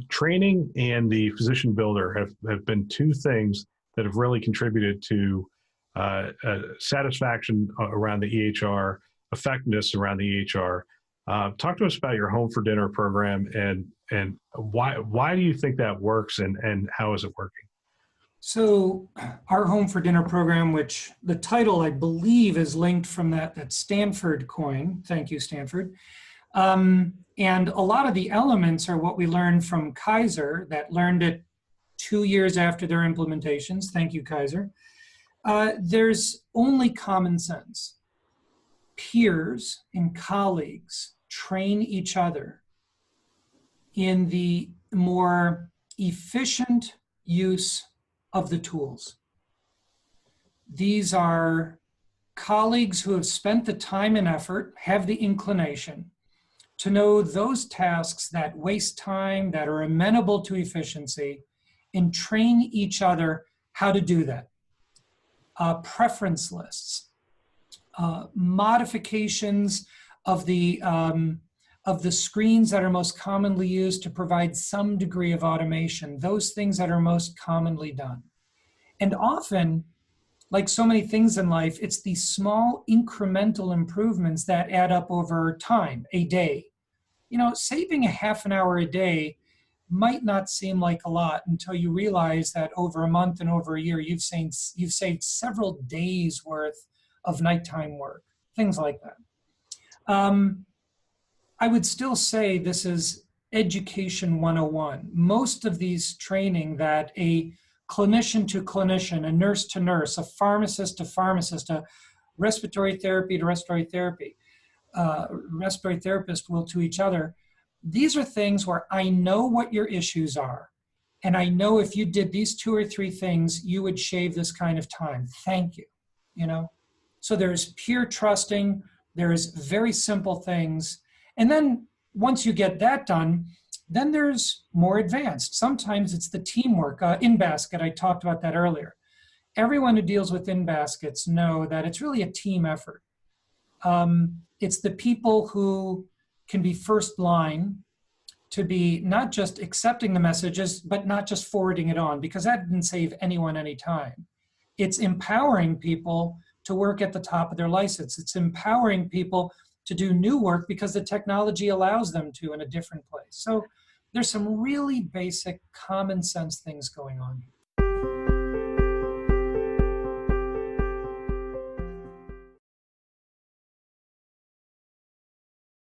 Training and the physician builder have been two things that have really contributed to satisfaction around the EHR, effectiveness around the EHR. Talk to us about your Home for Dinner program and why do you think that works and how is it working? So our Home for Dinner program, which the title I believe is linked from that Stanford coin. Thank you, Stanford. And a lot of the elements are what we learned from Kaiser, that learned it 2 years after their implementations. Thank you, Kaiser. There's only common sense. Peers and colleagues train each other in the more efficient use of the tools. These are colleagues who have spent the time and effort, have the inclination to know those tasks that waste time, that are amenable to efficiency, and train each other how to do that. Preference lists, modifications of the screens that are most commonly used to provide some degree of automation, those things that are most commonly done. And often, like so many things in life, it's these small incremental improvements that add up over time, a day. You know, saving a half an hour a day might not seem like a lot until you realize that over a month and over a year, you've saved several days worth of nighttime work, things like that. I would still say this is education 101. Most of these training that a clinician to clinician, a nurse to nurse, a pharmacist to pharmacist, a respiratory therapy to respiratory therapy, respiratory therapist will to each other. These are things where I know what your issues are. And I know if you did these 2 or 3 things, you would shave this kind of time. Thank you. You know? So there's peer trusting, there's very simple things. And then once you get that done, then there's more advanced. Sometimes it's the teamwork. In basket, I talked about that earlier. Everyone who deals with in baskets know that it's really a team effort. It's the people who can be first line to be not just accepting the messages, but not just forwarding it on, because that didn't save anyone any time. It's empowering people to work at the top of their license. It's empowering people to do new work because the technology allows them to in a different place. So there's some really basic common sense things going on here.